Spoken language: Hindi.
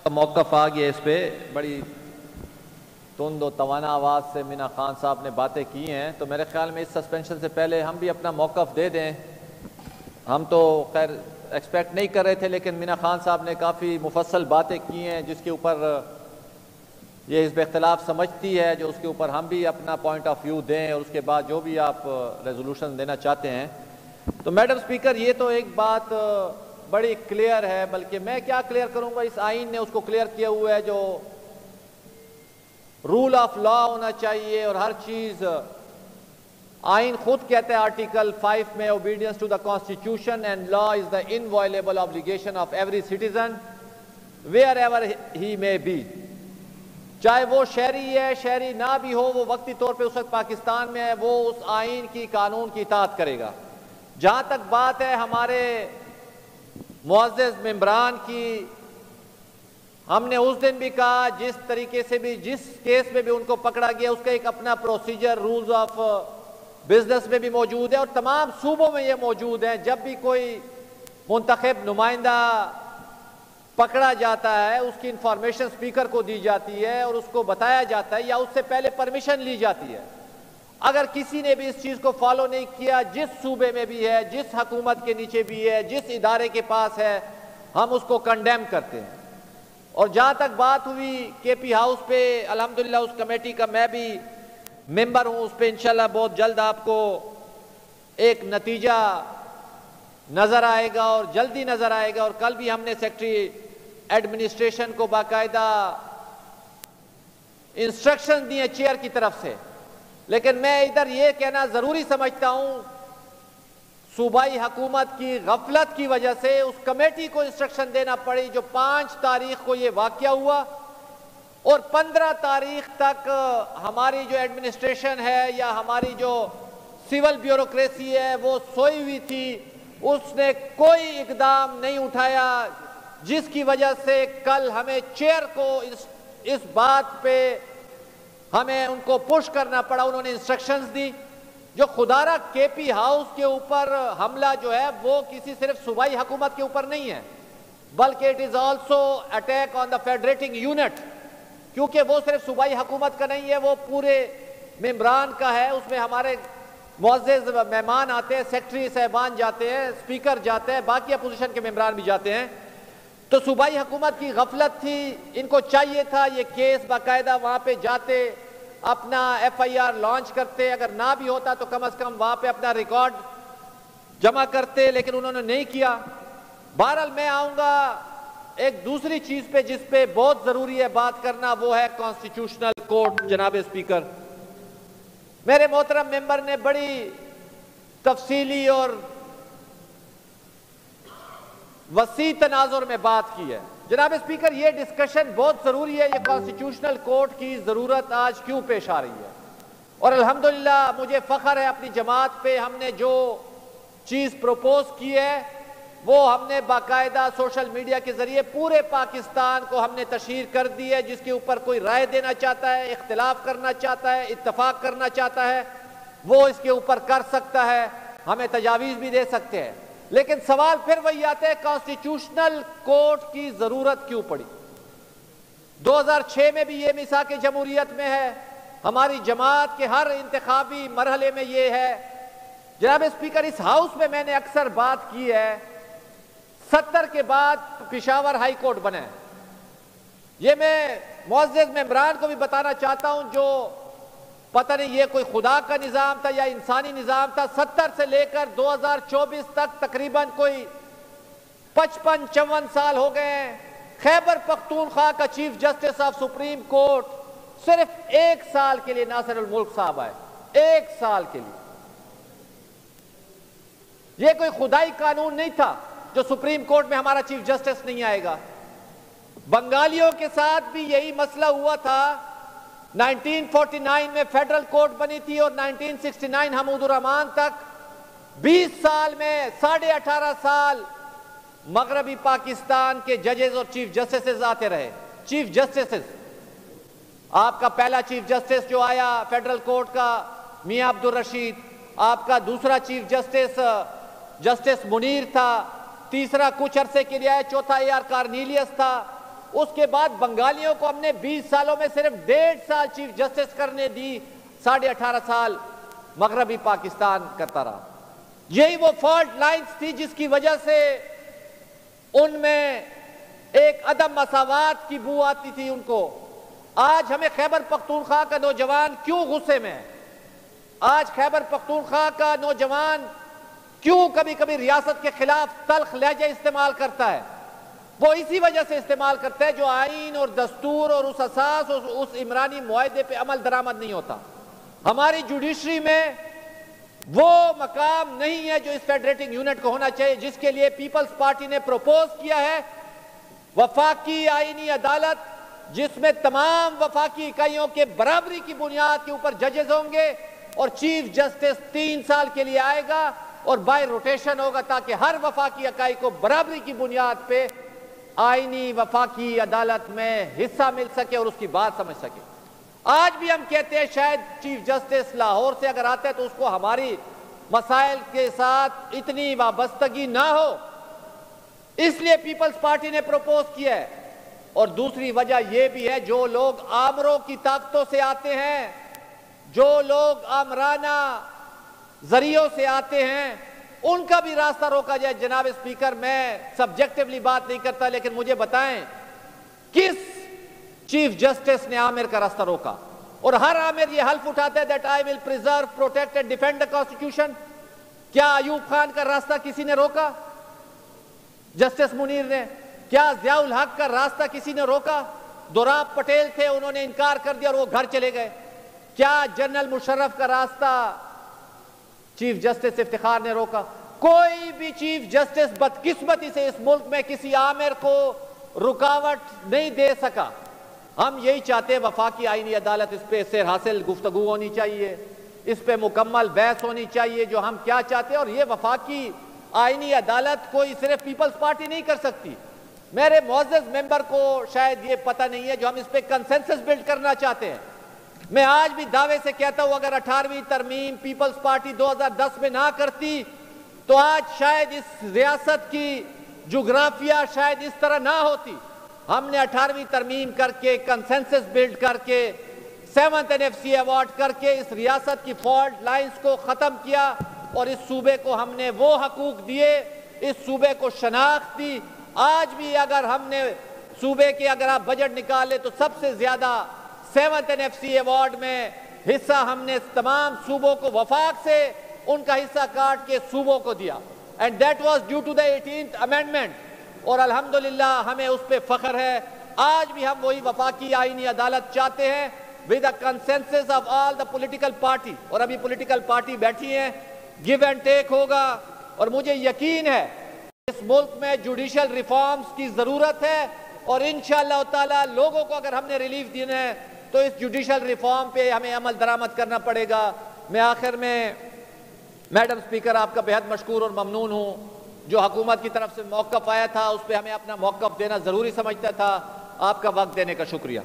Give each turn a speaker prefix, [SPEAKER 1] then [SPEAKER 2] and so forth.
[SPEAKER 1] मौक़िफ़ आ गया इस पे। बड़ी तुंद और तवाना आवाज़ से मीना खान साहब ने बातें की हैं, तो मेरे ख्याल में इस सस्पेंशन से पहले हम भी अपना मौक़िफ़ दे दें। हम तो खैर एक्सपेक्ट नहीं कर रहे थे, लेकिन मीना खान साहब ने काफ़ी मुफस्सल बातें की हैं जिसके ऊपर ये हिज़्ब इख्तिलाफ समझती है, जो उसके ऊपर हम भी अपना पॉइंट ऑफ व्यू दें और उसके बाद जो भी आप रेजोल्यूशन देना चाहते हैं। तो मैडम स्पीकर, ये तो एक बात बड़ी क्लियर है, बल्कि मैं क्या क्लियर करूंगा, इस आइन ने उसको क्लियर किया हुआ है जो रूल ऑफ लॉ होना चाहिए और हर चीज आइन खुद कहता है आर्टिकल 5 में, obedience to the constitution and law is the inviolable obligation of every citizen wherever he may be. चाहे वो शहरी है, शहरी ना भी हो, वो वक्ती तौर पे उस वक्त पाकिस्तान में है, वो उस आइन की, कानून की इताअत करेगा। जहां तक बात है हमारे मुअज़्ज़ज़ मेंबरान की, हमने उस दिन भी कहा, जिस तरीके से भी, जिस केस में भी उनको पकड़ा गया, उसका एक अपना प्रोसीजर रूल्स ऑफ बिजनेस में भी मौजूद है और तमाम सूबों में ये मौजूद है। जब भी कोई मुंतखब नुमाइंदा पकड़ा जाता है, उसकी इंफॉर्मेशन स्पीकर को दी जाती है और उसको बताया जाता है या उससे पहले परमिशन ली जाती है। अगर किसी ने भी इस चीज को फॉलो नहीं किया, जिस सूबे में भी है, जिस हुकूमत के नीचे भी है, जिस इदारे के पास है, हम उसको कंडेम करते हैं। और जहां तक बात हुई केपी हाउस पे, अल्हम्दुलिल्लाह उस कमेटी का मैं भी मेंबर हूं, उस पे इंशाल्लाह बहुत जल्द आपको एक नतीजा नजर आएगा और जल्दी नजर आएगा। और कल भी हमने सेक्रेटरी एडमिनिस्ट्रेशन को बाकायदा इंस्ट्रक्शन दिए चेयर की तरफ से। लेकिन मैं इधर यह कहना जरूरी समझता हूं, सूबाई हुकूमत की गफलत की वजह से उस कमेटी को इंस्ट्रक्शन देना पड़ी जो 5 तारीख को यह वाकया हुआ और 15 तारीख तक हमारी जो एडमिनिस्ट्रेशन है या हमारी जो सिविल ब्यूरोक्रेसी है वो सोई हुई थी। उसने कोई इकदाम नहीं उठाया, जिसकी वजह से कल हमें चेयर को इस बात पे हमें उनको पुश करना पड़ा। उन्होंने इंस्ट्रक्शंस दी जो खुदारा केपी हाउस के ऊपर हमला जो है वो किसी सिर्फ सूबाई हुकूमत के ऊपर नहीं है, बल्कि it is also attack on the federating unit, क्योंकि वो सिर्फ सूबाई हुकूमत का नहीं है, वो पूरे मेंबरान का है। उसमें हमारे मुअज़्ज़ज़ मेहमान आते हैं, सेक्रेटरी साहबान जाते हैं, स्पीकर जाते हैं, बाकी अपोजिशन के मेंबरान भी जाते हैं। तो सूबाई हुकूमत की गफलत थी, इनको चाहिए था ये केस बाकायदा वहां पे जाते, अपना FIR लॉन्च करते, अगर ना भी होता तो कम से कम वहां पे अपना रिकॉर्ड जमा करते, लेकिन उन्होंने नहीं किया। बहरहाल मैं आऊंगा एक दूसरी चीज पे जिस पे बहुत जरूरी है बात करना, वो है कॉन्स्टिट्यूशनल कोर्ट। जनाब स्पीकर, मेरे मोहतरम मेंबर ने बड़ी तफसीली और वसी तनाजुर में बात की है। जनाब स्पीकर, ये डिस्कशन बहुत जरूरी है, ये कॉन्स्टिट्यूशनल कोर्ट की जरूरत आज क्यों पेश आ रही है। और अल्हम्दुलिल्लाह मुझे फख्र है अपनी जमात पे, हमने जो चीज प्रपोज की है वो हमने बाकायदा सोशल मीडिया के जरिए पूरे पाकिस्तान को हमने तशहीर कर दी है। जिसके ऊपर कोई राय देना चाहता है, इख्तिलाफ करना चाहता है, इत्तफाक करना चाहता है, वो इसके ऊपर कर सकता है, हमें तजावीज भी दे सकते हैं। लेकिन सवाल फिर वही आते हैं, कॉन्स्टिट्यूशनल कोर्ट की जरूरत क्यों पड़ी। 2006 में भी ये मिसाक जमहूरियत में है, हमारी जमात के हर इंतखाबी मरहले में ये है। जनाब स्पीकर, इस हाउस में मैंने अक्सर बात की है, 70 के बाद पेशावर हाई कोर्ट बने। ये मैं मुअज़्ज़ज़ मेंबरान को भी बताना चाहता हूं, जो पता नहीं ये कोई खुदा का निजाम था या इंसानी निजाम था। 70 से लेकर 2024 तक तकरीबन कोई 55-54 साल हो गए हैं। खैबर पख्तूनख्वा का chief justice of supreme court सिर्फ 1 साल के लिए नासिरुल मुल्क साहब आए, 1 साल के लिए। ये कोई खुदाई कानून नहीं था जो सुप्रीम कोर्ट में हमारा चीफ जस्टिस नहीं आएगा। बंगालियों के साथ भी यही मसला हुआ था। 1949 में फेडरल कोर्ट बनी थी और 1969 हमूदुर रहमान तक 20 साल में 18.5 साल मगरबी पाकिस्तान के जजेस और चीफ जस्टिस आते रहे। चीफ जस्टिस, आपका पहला चीफ जस्टिस जो आया फेडरल कोर्ट का मियां अब्दुल रशीद, आपका दूसरा चीफ जस्टिस जस्टिस मुनीर था, तीसरा कुछ अरसे के लिए आया, चौथा AR कार्नीलियस था, उसके बाद बंगालियों को हमने 20 सालों में सिर्फ 1.5 साल चीफ जस्टिस करने दी, 18.5 साल मगरबी पाकिस्तान करता रहा। यही वो फॉल्ट लाइन्स थी जिसकी वजह से उनमें एक अदम मसावात की बू आती थी उनको। आज हमें खैबर पख्तूनख्वा का नौजवान क्यों गुस्से में है? आज खैबर पख्तूनख्वा का नौजवान क्यों कभी कभी रियासत के खिलाफ तल्ख लहजे इस्तेमाल करता है? वो इसी वजह से इस्तेमाल करता है जो आईन और दस्तूर और उस असास और उस इमरानी मुआहदे पे अमल दरामद नहीं होता। हमारी जुडिशरी में वो मकाम नहीं है जो इस फेडरेटिंग यूनिट को होना चाहिए, जिसके लिए पीपल्स पार्टी ने प्रपोज किया है वफाकी आईनी अदालत, जिसमें तमाम वफाकी इकाइयों के बराबरी की बुनियाद के ऊपर जजेस होंगे और चीफ जस्टिस 3 साल के लिए आएगा और बाय रोटेशन होगा, ताकि हर वफाकी इकाई को बराबरी की बुनियाद पे आईनी वफाकी अदालत में हिस्सा मिल सके और उसकी बात समझ सके। आज भी हम कहते हैं शायद चीफ जस्टिस लाहौर से अगर आता है तो उसको हमारी मसाइल के साथ इतनी वाबस्तगी ना हो, इसलिए पीपल्स पार्टी ने प्रपोज किया है। और दूसरी वजह यह भी है, जो लोग आमरों की ताकतों से आते हैं, जो लोग आमराना जरियों से आते हैं, उनका भी रास्ता रोका जाए। जनाब स्पीकर, मैं सब्जेक्टिवली बात नहीं करता, लेकिन मुझे बताएं किस चीफ जस्टिस ने आमिर का रास्ता रोका? और हर आमिर ये हल्फ उठाता है that I will preserve, protect and defend the constitution. क्या अयूब खान का रास्ता किसी ने रोका? जस्टिस मुनीर ने? क्या जियाउल हक का रास्ता किसी ने रोका? दोराब पटेल थे, उन्होंने इनकार कर दिया और वो घर चले गए। क्या जनरल मुशर्रफ का रास्ता चीफ जस्टिस इफ्तिखार ने रोका? कोई भी चीफ जस्टिस बदकिस्मती से इस मुल्क में किसी आमिर को रुकावट नहीं दे सका। हम यही चाहते हैं वफाकी आईनी अदालत, इस पे सेर हासिल गुफ्तगू होनी चाहिए, इस पे मुकम्मल बहस होनी चाहिए जो हम क्या चाहते हैं। और ये वफाकी आईनी अदालत कोई सिर्फ पीपल्स पार्टी नहीं कर सकती। मेरे मुअज़्ज़ज़ मेंबर को शायद ये पता नहीं है जो हम इस पे कंसेंसस बिल्ड करना चाहते हैं। मैं आज भी दावे से कहता हूं, अगर 18वीं तरमीम पीपल्स पार्टी 2010 में ना करती तो आज शायद इस रियासत की जोग्राफिया शायद इस तरह ना होती। हमने 18वीं तरमीम करके, कंसेंसस बिल्ड करके, 7th NFC अवार्ड करके इस रियासत की फॉल्ट लाइन्स को खत्म किया और इस सूबे को हमने वो हकूक दिए, इस सूबे को शनाख्त दी। आज भी अगर हमने सूबे के अगर आप बजट निकाले तो सबसे ज्यादा 7th NFC अवार्ड में हिस्सा हमने तमाम सूबों को वफाक से उनका हिस्सा काट के सूबों को दिया, and that was due to the 18th amendment. और अल्हम्दुलिल्लाह हमें उस पर फख्र है। आज भी हम वही वफाकी आईनी अदालत चाहते हैं with the consensus of all the political party. और अभी पॉलिटिकल पार्टी बैठी है, गिव एंड टेक होगा। और मुझे यकीन है इस मुल्क में जुडिशल रिफॉर्म्स की जरूरत है और इंशाअल्लाह ताला लोगों को अगर हमने रिलीफ देना है तो इस जुडिशल रिफॉर्म पे हमें अमल दरामद करना पड़ेगा। मैं आखिर में मैडम स्पीकर आपका बेहद मशकूर और ममनून हूँ। जो हुकूमत की तरफ से मौक़िफ़ आया था उस पर हमें अपना मौक़िफ़ देना ज़रूरी समझता था। आपका वक्त देने का शुक्रिया।